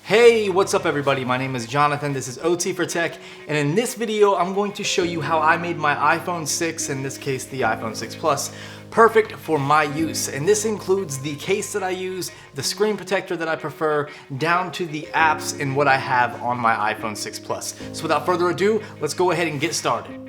Hey, what's up everybody? My name is Jonathan, this is OT for Tech, and in this video I'm going to show you how I made my iPhone 6, in this case the iPhone 6 Plus, perfect for my use. And this includes the case that I use, the screen protector that I prefer, down to the apps and what I have on my iPhone 6 Plus. So without further ado, let's go ahead and get started.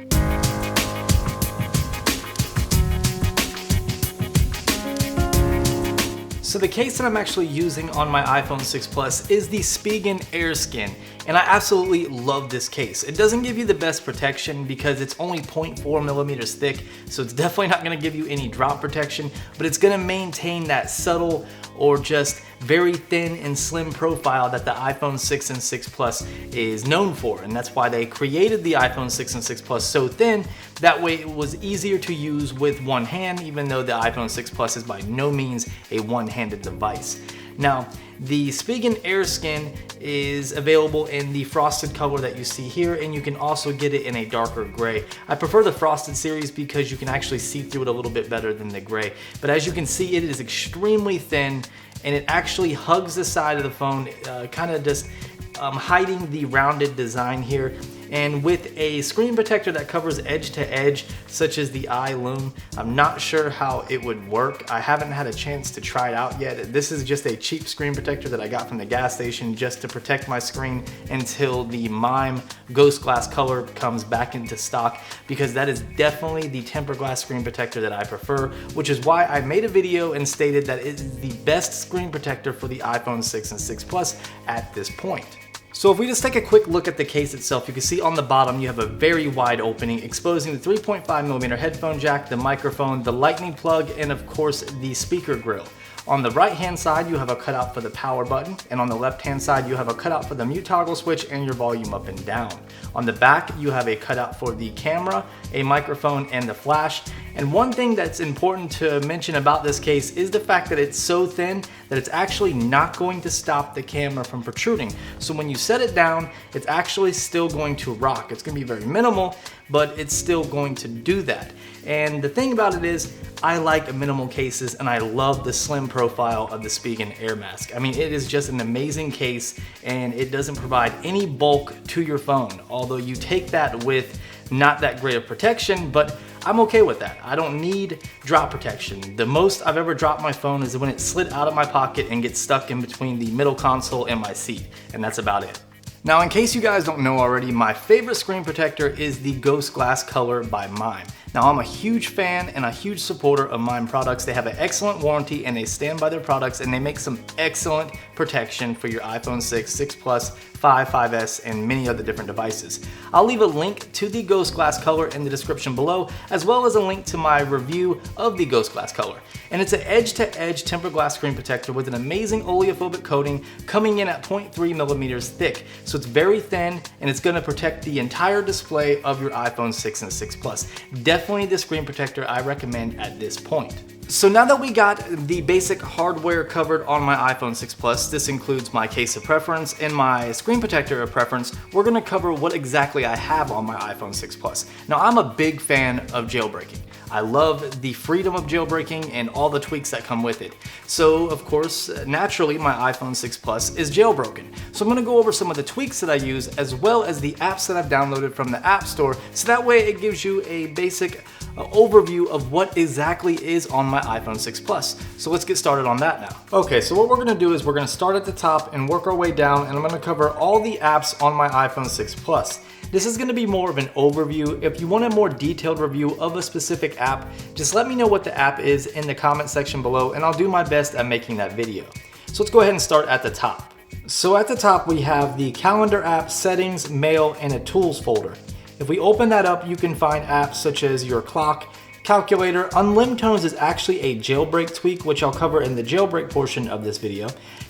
So the case that I'm actually using on my iPhone 6 Plus is the Spigen AirSkin, and I absolutely love this case. It doesn't give you the best protection because it's only 0.4 millimeters thick, so it's definitely not gonna give you any drop protection, but it's gonna maintain that subtle or just very thin and slim profile that the iPhone 6 and 6 Plus is known for, and that's why they created the iPhone 6 and 6 Plus so thin. That way it was easier to use with one hand, even though the iPhone 6 Plus is by no means a one-handed device. Now, the Spigen AirSkin is available in the frosted color that you see here, and you can also get it in a darker gray. I prefer the frosted series because you can actually see through it a little bit better than the gray. But as you can see, it is extremely thin, and it actually hugs the side of the phone, kind of just hiding the rounded design here. And with a screen protector that covers edge to edge, such as the iLume, I'm not sure how it would work. I haven't had a chance to try it out yet. This is just a cheap screen protector that I got from the gas station just to protect my screen until the Mime Ghost Glass color comes back into stock, because that is definitely the tempered glass screen protector that I prefer, which is why I made a video and stated that it is the best screen protector for the iPhone 6 and 6 Plus at this point. So if we just take a quick look at the case itself, you can see on the bottom you have a very wide opening exposing the 3.5mm headphone jack, the microphone, the lightning plug, and of course the speaker grill. On the right hand side you have a cutout for the power button, and on the left hand side you have a cutout for the mute toggle switch and your volume up and down. On the back you have a cutout for the camera, a microphone, and the flash. And one thing that's important to mention about this case is the fact that it's so thin that it's actually not going to stop the camera from protruding. So when you set it down, it's actually still going to rock. It's gonna be very minimal, but it's still going to do that. And the thing about it is, I like minimal cases, and I love the slim profile of the Spigen Air Mask. I mean, it is just an amazing case, and it doesn't provide any bulk to your phone, although you take that with not that great of protection, but I'm okay with that. I don't need drop protection. The most I've ever dropped my phone is when it slid out of my pocket and gets stuck in between the middle console and my seat, and that's about it. Now, in case you guys don't know already, my favorite screen protector is the Ghost Glass color by Mime. Now, I'm a huge fan and a huge supporter of Mime products. They have an excellent warranty and they stand by their products, and they make some excellent protection for your iPhone 6, 6 Plus, 5, 5S, and many other different devices. I'll leave a link to the Ghost Glass color in the description below, as well as a link to my review of the Ghost Glass color. And it's an edge-to-edge tempered glass screen protector with an amazing oleophobic coating coming in at 0.3 millimeters thick. So it's very thin, and it's gonna protect the entire display of your iPhone 6 and 6 Plus. Definitely the screen protector I recommend at this point. So now that we got the basic hardware covered on my iPhone 6 Plus, this includes my case of preference and my screen protector of preference, we're gonna cover what exactly I have on my iPhone 6 Plus. Now, I'm a big fan of jailbreaking. I love the freedom of jailbreaking and all the tweaks that come with it. So, of course, naturally, my iPhone 6 Plus is jailbroken. So I'm gonna go over some of the tweaks that I use, as well as the apps that I've downloaded from the App Store, so that way it gives you a basic overview of what exactly is on my iPhone 6 Plus. So let's get started on that now. Okay, so what we're gonna do is we're gonna start at the top and work our way down, and I'm gonna cover all the apps on my iPhone 6 Plus. This is gonna be more of an overview. If you want a more detailed review of a specific app, just let me know what the app is in the comment section below, and I'll do my best at making that video. So let's go ahead and start at the top. So at the top we have the calendar app, settings, mail, and a tools folder. If we open that up, you can find apps such as your clock, calculator. On Ringtones is actually a jailbreak tweak, which I'll cover in the jailbreak portion of this video.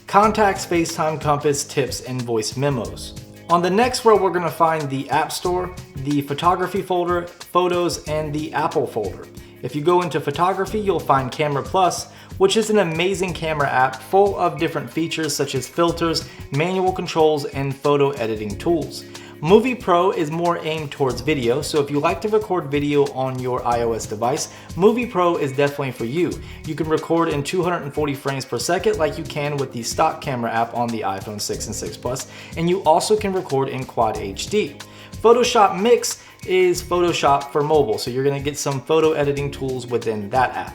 Contacts, FaceTime, compass, tips, and voice memos. On the next row, we're gonna find the App Store, the photography folder, photos, and the Apple folder. If you go into photography, you'll find Camera Plus, which is an amazing camera app full of different features such as filters, manual controls, and photo editing tools. Movie Pro is more aimed towards video, so if you like to record video on your iOS device, Movie Pro is definitely for you. You can record in 240 frames per second like you can with the stock camera app on the iPhone 6 and 6 Plus, and you also can record in Quad HD. Photoshop Mix is Photoshop for mobile, so you're going to get some photo editing tools within that app.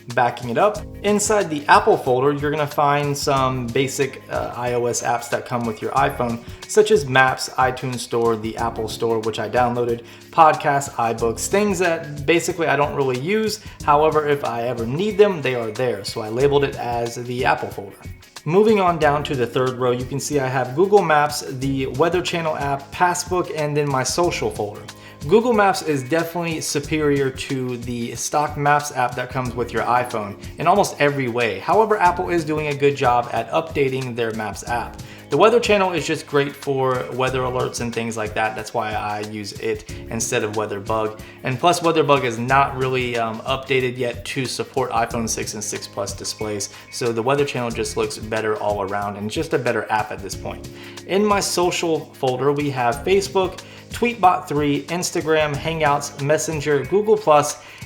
Backing it up, inside the Apple folder, you're going to find some basic iOS apps that come with your iPhone, such as Maps, iTunes Store, the Apple Store, which I downloaded, Podcasts, iBooks, things that basically I don't really use. However, if I ever need them, they are there, so I labeled it as the Apple folder. Moving on down to the third row, you can see I have Google Maps, the Weather Channel app, Passbook, and then my social folder. Google Maps is definitely superior to the stock Maps app that comes with your iPhone in almost every way. However, Apple is doing a good job at updating their Maps app. The Weather Channel is just great for weather alerts and things like that. That's why I use it instead of WeatherBug. And plus, WeatherBug is not really updated yet to support iPhone 6 and 6 Plus displays. So the Weather Channel just looks better all around and just a better app at this point. In my social folder, we have Facebook, Tweetbot 3, Instagram, Hangouts, Messenger, Google+,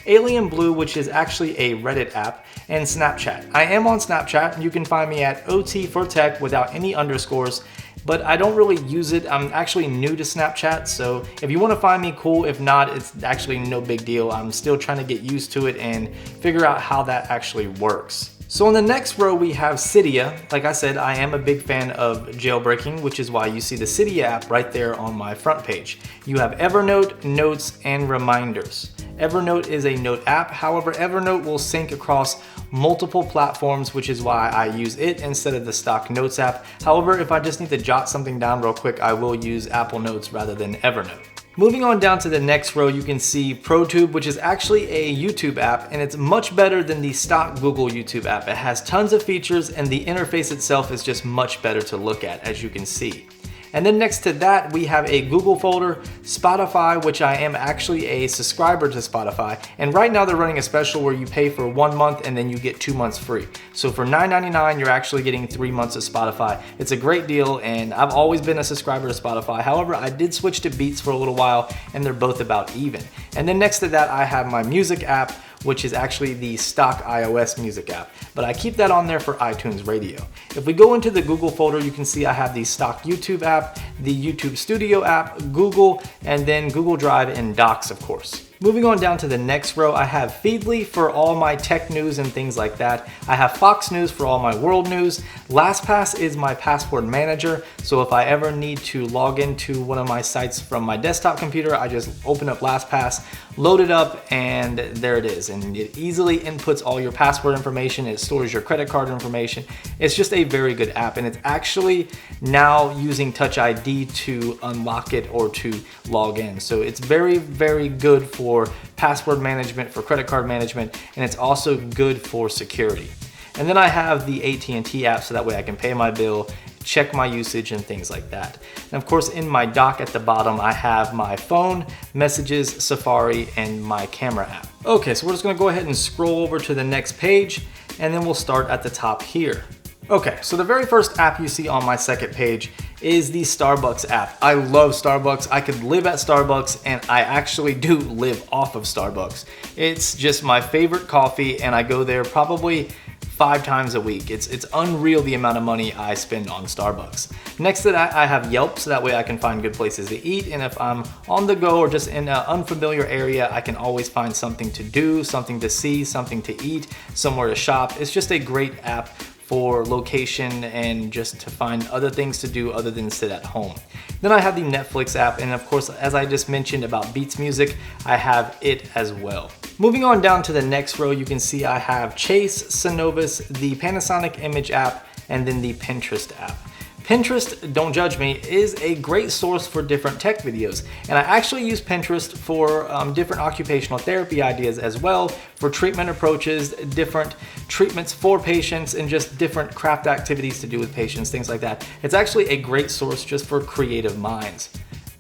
Alien Blue, which is actually a Reddit app, and Snapchat. I am on Snapchat. You can find me at OT4Tech without any underscores, but I don't really use it. I'm actually new to Snapchat, so if you want to find me, cool. If not, it's actually no big deal. I'm still trying to get used to it and figure out how that actually works. So in the next row we have Cydia. Like I said, I am a big fan of jailbreaking, which is why you see the Cydia app right there on my front page. You have Evernote, Notes, and Reminders. Evernote is a note app. However, Evernote will sync across multiple platforms, which is why I use it instead of the stock Notes app. However, if I just need to jot something down real quick, I will use Apple Notes rather than Evernote. Moving on down to the next row, you can see ProTube, which is actually a YouTube app, and it's much better than the stock Google YouTube app. It has tons of features, and the interface itself is just much better to look at, as you can see. And then next to that, we have a Google folder, Spotify, which I am actually a subscriber to Spotify. And right now they're running a special where you pay for 1 month and then you get 2 months free. So for $9.99, you're actually getting 3 months of Spotify. It's a great deal, and I've always been a subscriber to Spotify. However, I did switch to Beats for a little while, and they're both about even. And then next to that, I have my music app, which is actually the stock iOS music app, but I keep that on there for iTunes Radio. If we go into the Google folder, you can see I have the stock YouTube app, the YouTube Studio app, Google, and then Google Drive and Docs, of course. Moving on down to the next row, I have Feedly for all my tech news and things like that. I have Fox News for all my world news. LastPass is my password manager, so if I ever need to log into one of my sites from my desktop computer, I just open up LastPass, load it up, and there it is. And it easily inputs all your password information. It stores your credit card information. It's just a very good app, and it's actually now using Touch ID to unlock it or to log in. So it's very, very good for password management, for credit card management, and it's also good for security. And then I have the AT&T app, so that way I can pay my bill, check my usage, and things like that. And of course, in my dock at the bottom, I have my phone, messages, Safari, and my camera app. Okay, so we're just gonna go ahead and scroll over to the next page, and then we'll start at the top here. Okay, so the very first app you see on my second page is the Starbucks app. I love Starbucks. I could live at Starbucks, and I actually do live off of Starbucks. It's just my favorite coffee, and I go there probably 5 times a week. It's unreal the amount of money I spend on Starbucks. Next to that, I have Yelp, so that way I can find good places to eat, and if I'm on the go or just in an unfamiliar area, I can always find something to do, something to see, something to eat, somewhere to shop. It's just a great app for location and just to find other things to do other than sit at home. Then I have the Netflix app, and of course, as I just mentioned about Beats Music, I have it as well. Moving on down to the next row, you can see I have Chase, Synovus, the Panasonic Image app, and then the Pinterest app. Pinterest, don't judge me, is a great source for different tech videos. And I actually use Pinterest for different occupational therapy ideas as well, for treatment approaches, different treatments for patients, and just different craft activities to do with patients, things like that. It's actually a great source just for creative minds.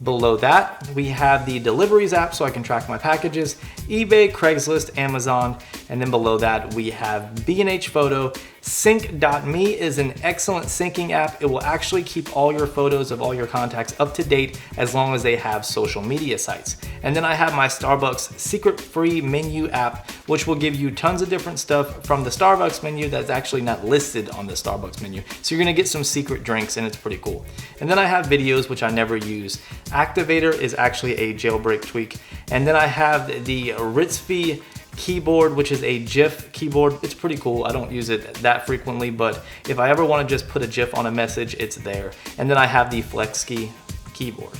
Below that, we have the Deliveries app, so I can track my packages, eBay, Craigslist, Amazon, And then below that, we have B&H Photo. Sync.me is an excellent syncing app. It will actually keep all your photos of all your contacts up to date as long as they have social media sites. And then I have my Starbucks secret free menu app, which will give you tons of different stuff from the Starbucks menu that's actually not listed on the Starbucks menu. So you're gonna get some secret drinks and it's pretty cool. And then I have videos, which I never use. Activator is actually a jailbreak tweak. And then I have the Ritzby keyboard, which is a GIF keyboard. It's pretty cool. I don't use it that frequently, but if I ever want to just put a GIF on a message, it's there. And then I have the FlexKey keyboard.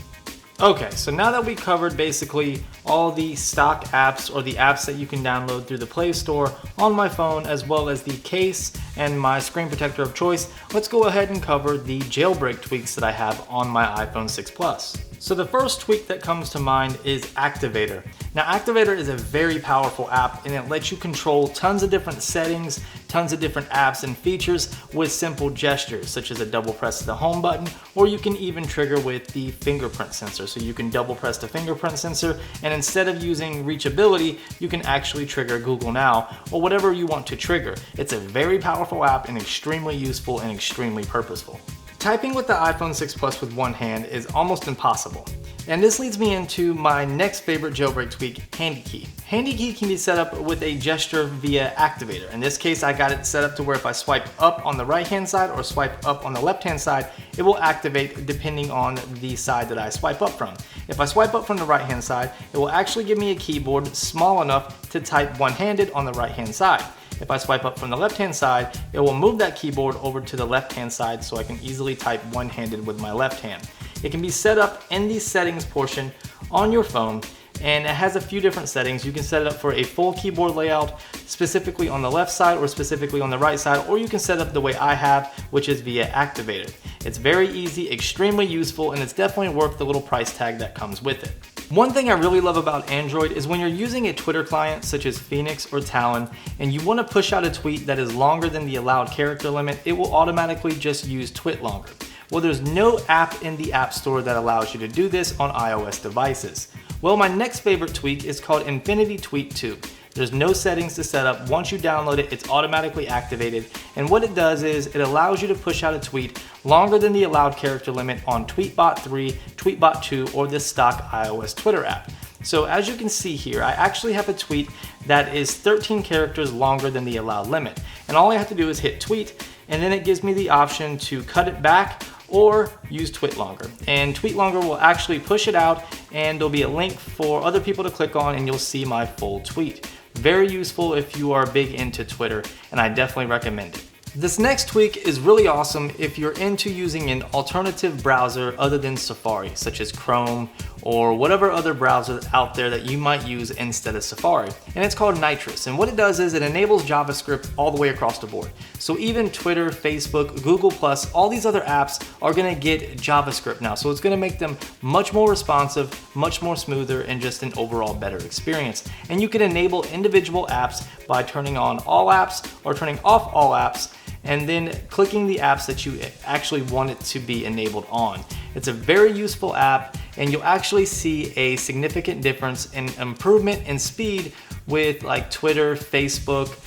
Okay, so now that we covered basically all the stock apps or the apps that you can download through the Play Store on my phone, as well as the case and my screen protector of choice, let's go ahead and cover the jailbreak tweaks that I have on my iPhone 6 Plus. So the first tweak that comes to mind is Activator. Now Activator is a very powerful app and it lets you control tons of different settings, tons of different apps and features with simple gestures, such as a double press of the home button, or you can even trigger with the fingerprint sensor. So you can double press the fingerprint sensor, and instead of using reachability, you can actually trigger Google Now or whatever you want to trigger. It's a very powerful app and extremely useful and extremely purposeful. Typing with the iPhone 6 Plus with one hand is almost impossible. And this leads me into my next favorite jailbreak tweak, Handy Key. Handy Key can be set up with a gesture via Activator. In this case, I got it set up to where if I swipe up on the right-hand side or swipe up on the left-hand side, it will activate depending on the side that I swipe up from. If I swipe up from the right-hand side, it will actually give me a keyboard small enough to type one-handed on the right-hand side. If I swipe up from the left-hand side, it will move that keyboard over to the left-hand side so I can easily type one-handed with my left hand. It can be set up in the settings portion on your phone, and it has a few different settings. You can set it up for a full keyboard layout, specifically on the left side or specifically on the right side, or you can set up the way I have, which is via Activator. It's very easy, extremely useful, and it's definitely worth the little price tag that comes with it. One thing I really love about Android is when you're using a Twitter client such as Phoenix or Talon and you want to push out a tweet that is longer than the allowed character limit, it will automatically just use twit longer. Well, there's no app in the App Store that allows you to do this on iOS devices. Well, my next favorite tweak is called Infinity Tweet 2. There's no settings to set up. Once you download it, it's automatically activated. And what it does is it allows you to push out a tweet longer than the allowed character limit on Tweetbot 3, Tweetbot 2, or the stock iOS Twitter app. So as you can see here, I actually have a tweet that is 13 characters longer than the allowed limit. And all I have to do is hit tweet, and then it gives me the option to cut it back or use tweet longer. And tweet longer will actually push it out, and there'll be a link for other people to click on, and you'll see my full tweet. Very useful if you are big into Twitter, and I definitely recommend it. This next tweak is really awesome if you're into using an alternative browser other than Safari, such as Chrome or whatever other browser out there that you might use instead of Safari. And it's called Nitrous. And what it does is it enables JavaScript all the way across the board. So even Twitter, Facebook, Google+, all these other apps are gonna get JavaScript now. So it's gonna make them much more responsive, much more smoother, and just an overall better experience. And you can enable individual apps by turning on all apps or turning off all apps, and then clicking the apps that you actually want it to be enabled on. It's a very useful app, and you'll actually see a significant difference in improvement in speed with like Twitter, Facebook,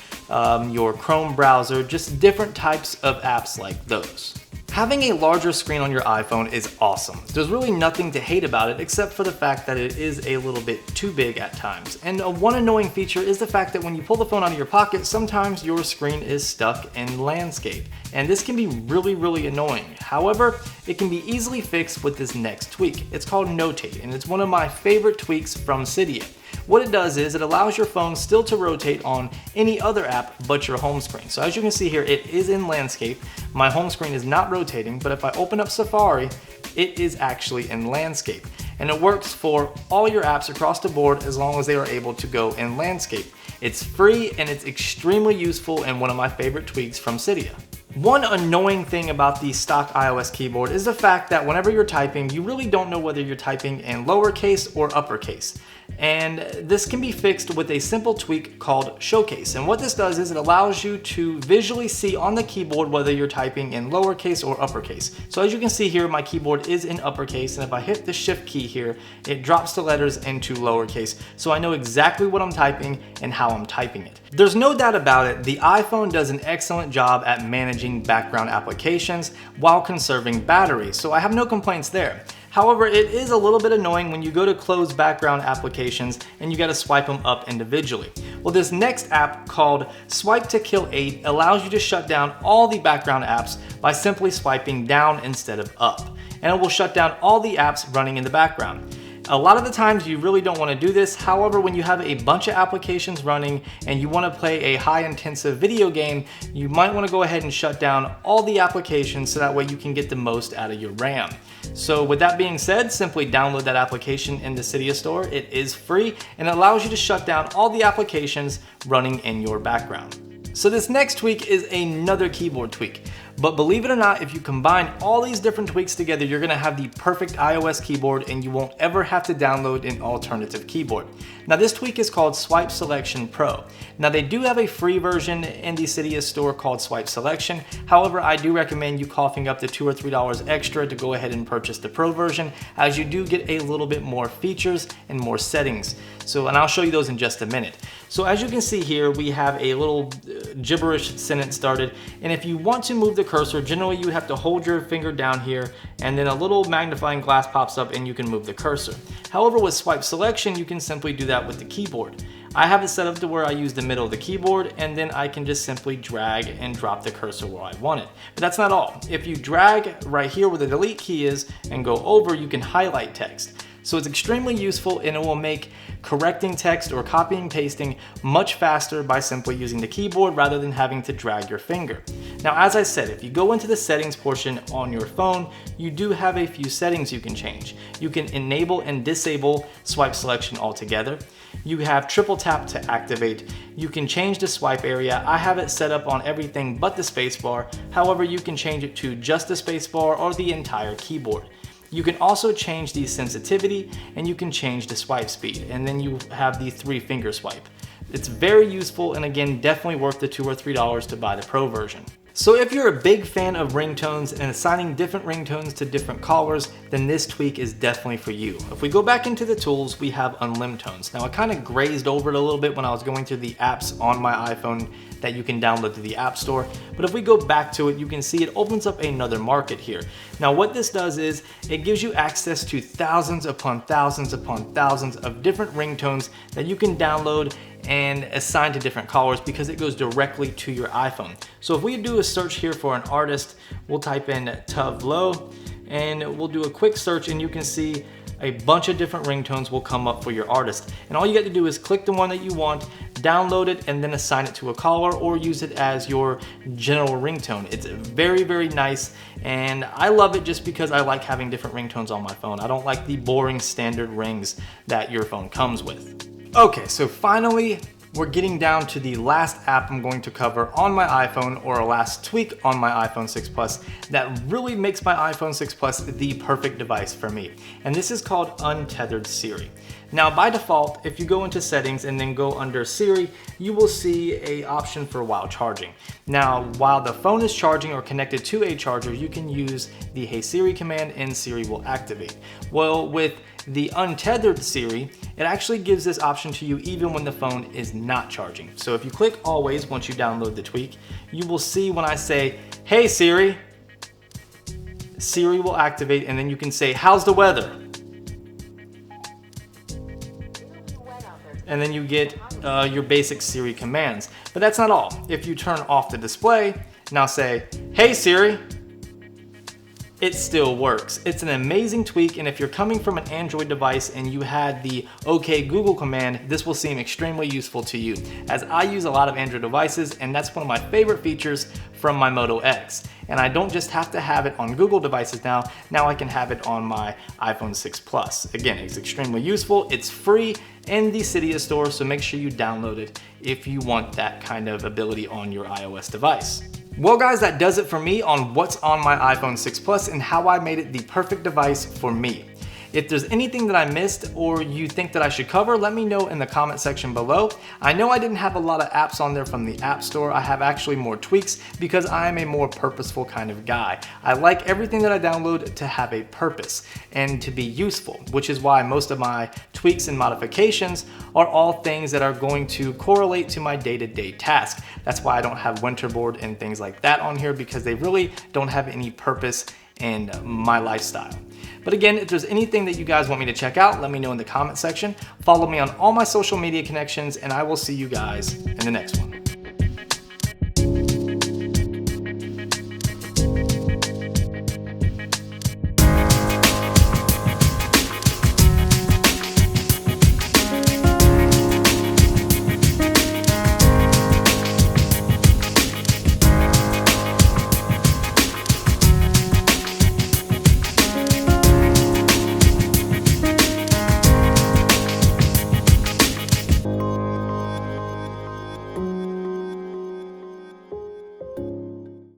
your Chrome browser, just different types of apps like those. Having a larger screen on your iPhone is awesome. There's really nothing to hate about it except for the fact that it is a little bit too big at times. And one annoying feature is the fact that when you pull the phone out of your pocket, sometimes your screen is stuck in landscape. And this can be really, really annoying. However, it can be easily fixed with this next tweak. It's called Notate, and it's one of my favorite tweaks from Cydia. What it does is it allows your phone still to rotate on any other app but your home screen. So as you can see here, it is in landscape. My home screen is not rotating, but if I open up Safari, it is actually in landscape. And it works for all your apps across the board as long as they are able to go in landscape. It's free and it's extremely useful and one of my favorite tweaks from Cydia. One annoying thing about the stock iOS keyboard is the fact that whenever you're typing, you really don't know whether you're typing in lowercase or uppercase. And this can be fixed with a simple tweak called Showcase. And what this does is it allows you to visually see on the keyboard whether you're typing in lowercase or uppercase. So as you can see here, my keyboard is in uppercase, and if I hit the shift key here, it drops the letters into lowercase. So I know exactly what I'm typing and how I'm typing it. There's no doubt about it, the iPhone does an excellent job at managing background applications while conserving battery, so I have no complaints there. However, it is a little bit annoying when you go to close background applications and you gotta swipe them up individually. Well, this next app called Swipe to Kill 8 allows you to shut down all the background apps by simply swiping down instead of up. And it will shut down all the apps running in the background. A lot of the times you really don't want to do this. However, when you have a bunch of applications running and you want to play a high intensive video game, you might want to go ahead and shut down all the applications so that way you can get the most out of your RAM. So with that being said, simply download that application in the Cydia store. It is free and it allows you to shut down all the applications running in your background. So this next tweak is another keyboard tweak. But believe it or not, if you combine all these different tweaks together, you're gonna have the perfect iOS keyboard and you won't ever have to download an alternative keyboard. Now this tweak is called Swipe Selection Pro. Now they do have a free version in the Cydia store called Swipe Selection. However, I do recommend you coughing up the $2 or $3 extra to go ahead and purchase the Pro version, as you do get a little bit more features and more settings. And I'll show you those in just a minute. So as you can see here, we have a little gibberish sentence started. And if you want to move the cursor, generally you would have to hold your finger down here and then a little magnifying glass pops up and you can move the cursor. However, with swipe selection, you can simply do that with the keyboard. I have it set up to where I use the middle of the keyboard and then I can just simply drag and drop the cursor where I want it. But that's not all. If you drag right here where the delete key is and go over, you can highlight text. So it's extremely useful and it will make correcting text or copying pasting much faster by simply using the keyboard rather than having to drag your finger. Now, as I said, if you go into the settings portion on your phone, you do have a few settings you can change. You can enable and disable swipe selection altogether. You have triple tap to activate. You can change the swipe area. I have it set up on everything but the spacebar. However, you can change it to just the spacebar or the entire keyboard. You can also change the sensitivity and you can change the swipe speed, and then you have the 3-finger swipe. It's very useful and again, definitely worth the $2 or $3 to buy the Pro version. So if you're a big fan of ringtones and assigning different ringtones to different callers, then this tweak is definitely for you. If we go back into the tools, we have Unlimtones. Now I kind of grazed over it a little bit when I was going through the apps on my iPhone that you can download through the App Store. But if we go back to it, you can see it opens up another market here. Now what this does is it gives you access to thousands upon thousands upon thousands of different ringtones that you can download and assign to different callers because it goes directly to your iPhone. So if we do a search here for an artist, we'll type in Tuv Low and we'll do a quick search and you can see a bunch of different ringtones will come up for your artist. And all you got to do is click the one that you want, download it, and then assign it to a caller or use it as your general ringtone. It's very, very nice, and I love it just because I like having different ringtones on my phone. I don't like the boring standard rings that your phone comes with. Okay, so finally, we're getting down to the last app I'm going to cover on my iPhone, or a last tweak on my iPhone 6 Plus that really makes my iPhone 6 Plus the perfect device for me. And this is called Untethered Siri. Now by default, if you go into settings and then go under Siri, you will see an option for while charging. Now, while the phone is charging or connected to a charger, you can use the Hey Siri command and Siri will activate. Well, with the Untethered Siri, it actually gives this option to you even when the phone is not charging. So if you click always once you download the tweak, you will see when I say, "Hey Siri," Siri will activate and then you can say, "How's the weather?" And then you get your basic Siri commands. But that's not all. If you turn off the display, now say, "Hey Siri," it still works. It's an amazing tweak, and if you're coming from an Android device and you had the OK Google command, this will seem extremely useful to you, as I use a lot of Android devices and that's one of my favorite features from my Moto X. And I don't just have to have it on Google devices now I can have it on my iPhone 6 Plus. Again, it's extremely useful, it's free in the Cydia store, so make sure you download it if you want that kind of ability on your iOS device. Well guys, that does it for me on what's on my iPhone 6 Plus and how I made it the perfect device for me. If there's anything that I missed or you think that I should cover, let me know in the comment section below. I know I didn't have a lot of apps on there from the App Store. I have actually more tweaks because I am a more purposeful kind of guy. I like everything that I download to have a purpose and to be useful, which is why most of my tweaks and modifications are all things that are going to correlate to my day-to-day task. That's why I don't have Winterboard and things like that on here, because they really don't have any purpose in my lifestyle. But again, if there's anything that you guys want me to check out, let me know in the comment section. Follow me on all my social media connections, and I will see you guys in the next one.